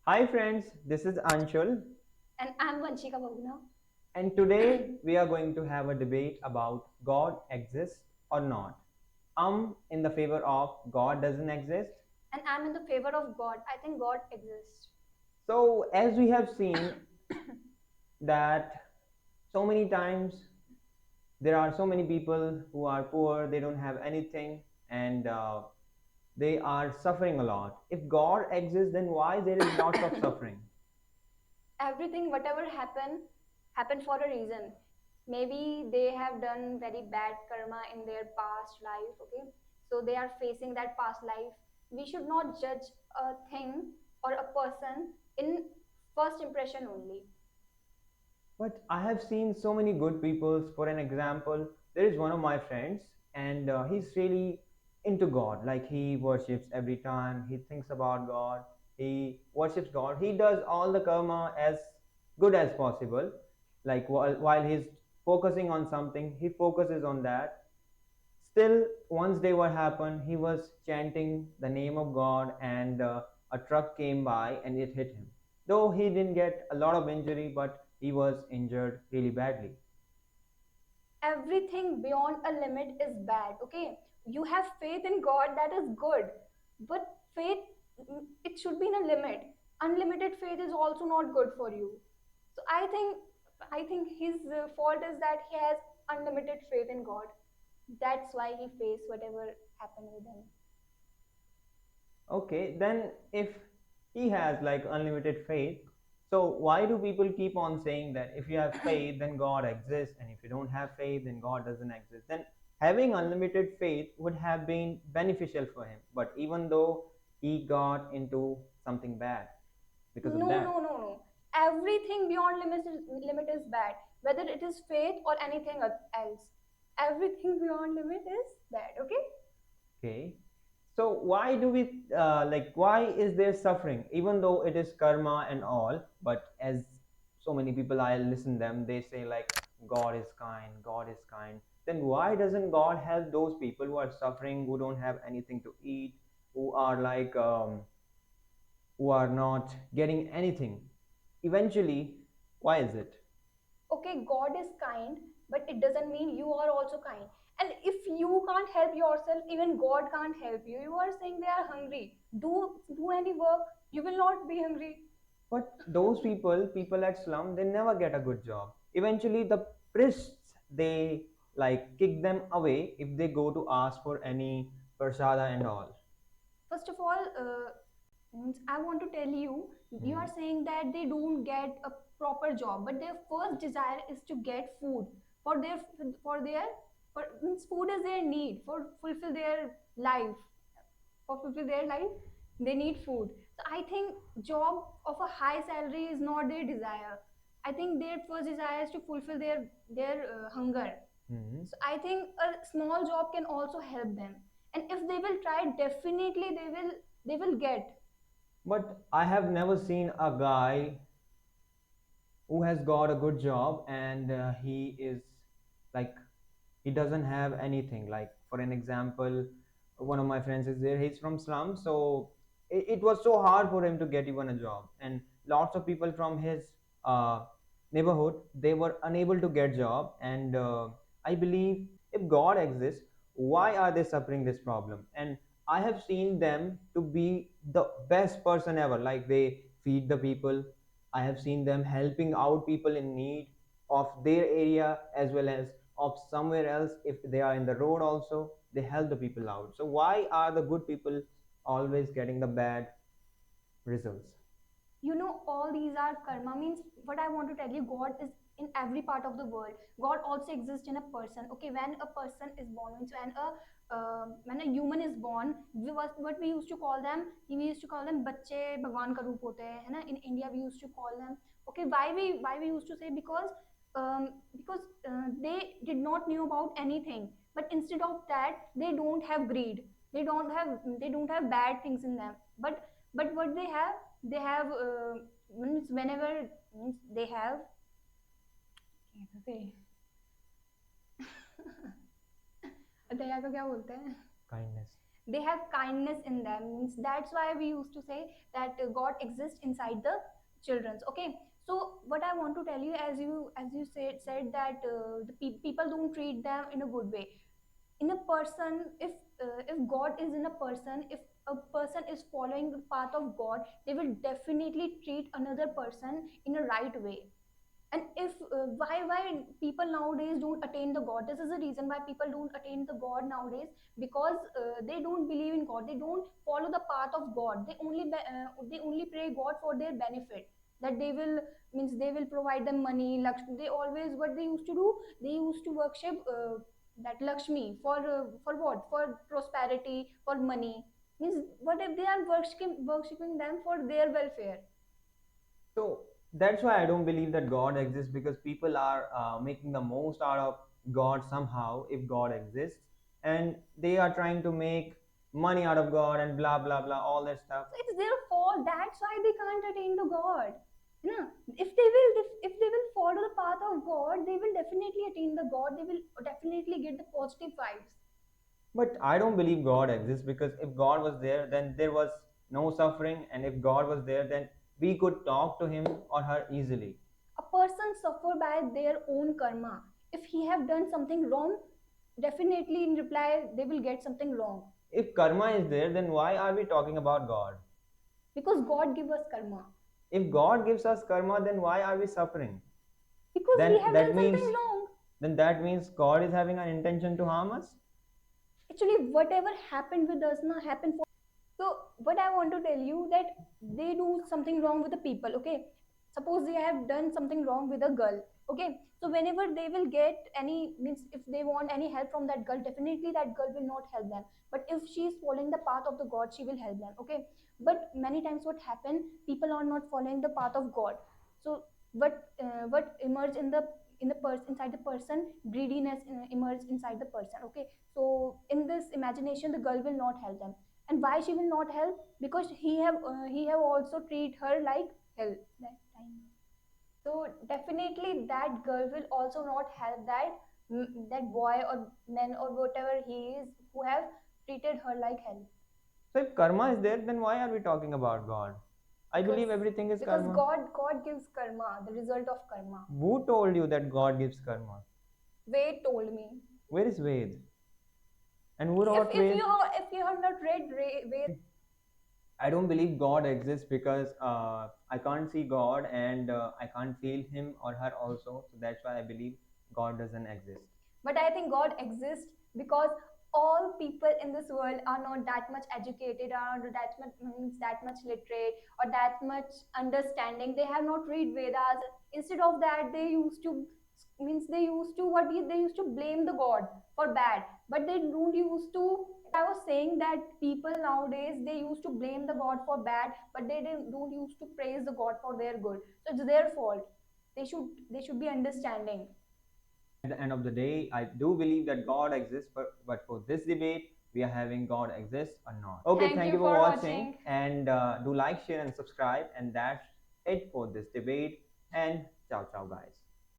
Hi friends, this is Anshul, And I'm Vanshika Bhagna. and today we are going to have a debate about God exists or not. I'm in the favor of God doesn't exist. And I'm in the favor of God. I think God exists. So as we have seen that so many times there are so many people who are poor, they don't have anything, and they are suffering a lot. If God exists, then why there is lots of suffering? Everything, whatever happened for a reason. Maybe they have done very bad karma in their past life, okay? So they are facing that past life. We should not judge a thing or a person in first impression only. But I have seen so many good people. For an example, there is one of my friends, and he's really into God. Like he worships every time. He thinks about God. He worships God. He does all the karma as good as possible. Like while he's focusing on something, he focuses on that. Still, once day what happened? He was chanting the name of God, and a truck came by and it hit him. Though he didn't get a lot of injury, but he was injured really badly. Everything beyond a limit is bad, okay? You have faith in God, that is good, but faith, it should be in a limit. Unlimited faith is also not good for you. So I think his fault is that he has unlimited faith in God. That's why he faced whatever happened with him. Okay, then if he has like unlimited faith, so why do people keep on saying that if you have faith, then God exists, and if you don't have faith, then God doesn't exist? Then having unlimited faith would have been beneficial for him, but even though he got into something bad because of No, that. no, no, no. Everything beyond limit is bad, whether it is faith or anything else. Everything beyond limit is bad, okay? Okay. So why do we why is there suffering even though it is karma and all, but as so many people I listen them, they say like God is kind, God is kind. Then why doesn't God help those people who are suffering, who don't have anything to eat, who are who are not getting anything? Eventually, why is it? Okay, God is kind, but it doesn't mean you are also kind. And if you can't help yourself, even God can't help you. You are saying they are hungry. Do any work, you will not be hungry. But those people at slum, they never get a good job. Eventually, the priests they like kick them away if they go to ask for any prasada and all. First of all, I want to tell you, you are Mhm. saying that they don't get a proper job, but their first desire is to get food for their for their for means food is their need for fulfill their life. For fulfill their life, they need food. So I think job of a high salary is not their desire. I think their first desire is to fulfill their hunger. Mhm. So I think a small job can also help them, and if they will try, definitely they will get. But I have never seen a guy who has got a good job and he is like he doesn't have anything. Like for an example, one of my friends is there, he's from slum, so it was so hard for him to get even a job, and lots of people from his uh, neighborhood, they were unable to get job. And I believe if God exists, why are they suffering this problem? And I have seen them to be the best person ever. Like they feed the people. I have seen them helping out people in need of their area as well as of somewhere else. If they are in the road also, they help the people out. So why are the good people always getting the bad results? All these are karma. Means what I want to tell you, God is in every part of the world. God also exists in a person. Okay, when a person is born, means when a human is born, what we used to call them, we used to call them बच्चे भगवान का रूप होते हैं, है ना? In India we used to call them. Okay, why we used to say, because they did not knew about anything, but instead of that they don't have greed, they don't have bad things in them, but what they have means whenever means they have कैसे दया को क्या बोलते हैं? Kindness. they have kindness in them. Means that's why we used to say that God exists inside the children's. Okay, so what I want to tell you, as you said that people don't treat them in a good way. In a person, if God is in a person, if a person is following the path of God, they will definitely treat another person in a right way. And if why people nowadays don't attain the God, this is the reason why people don't attain the God nowadays, because they don't believe in God, they don't follow the path of God, they only pray God for their benefit, that they will, means they will provide them money, Lakshmi. They always, what they used to do, they used to worship that Lakshmi for what, for prosperity, for money. Means what if they are worshipping them for their welfare? So that's why I don't believe that God exists, because people are making the most out of God somehow if God exists, and they are trying to make money out of God and blah blah blah, all that stuff. So it's their fault. That's why they can't attain the God. No, if they will follow the path of God, they will definitely attain the God. They will definitely get the positive vibes. But I don't believe God exists, because if God was there, then there was no suffering, and if God was there, then we could talk to him or her easily. A person suffer by their own karma. If he have done something wrong, definitely in reply they will get something wrong. If karma is there, then why are we talking about God? Because God give us karma. If God gives us karma, then why are we suffering? Because we Then have that done means something wrong. then that means God is having an intention to harm us. Actually, whatever happened with us now happened for. So what I want to tell you, that they do something wrong with the people. Okay, suppose they have done something wrong with a girl. Okay, so whenever they will get any, means if they want any help from that girl, definitely that girl will not help them. But if she is following the path of the God, she will help them. Okay, but many times what happen, people are not following the path of God. So what emerge in the person, inside the person, greediness emerge inside the person. Okay, so in this imagination, the girl will not help them. And why she will not help? Because he have also treat her like hell that time. So definitely that girl will also not help that boy or man or whatever he is, who have treated her like hell. So if karma is there, then why are we talking about God? I because believe everything is because karma. God gives karma, the result of karma. Who told you that God gives karma? Ved told me. Where is Ved? And who if wrote if Ved? you if you have not read Ved. I don't believe God exists, because I can't see God, and I can't feel him or her also. So that's why I believe God doesn't exist. But I think God exists because all people in this world are not that much educated, are not that much, means that much literate, or that much understanding. They have not read Vedas. Instead of that, they used to, means they used to they used to blame the God for bad, but they don't used to. I was saying that people nowadays, they used to blame the God for bad, but they don't used to praise the God for their good. So it's their fault. They should be understanding. At the end of the day, I do believe that God exists, but for this debate, we are having God exists or not. Okay, Thank thank you you for for watching, watching. and do like, share, and subscribe. And that's it for this debate. And ciao, ciao, guys.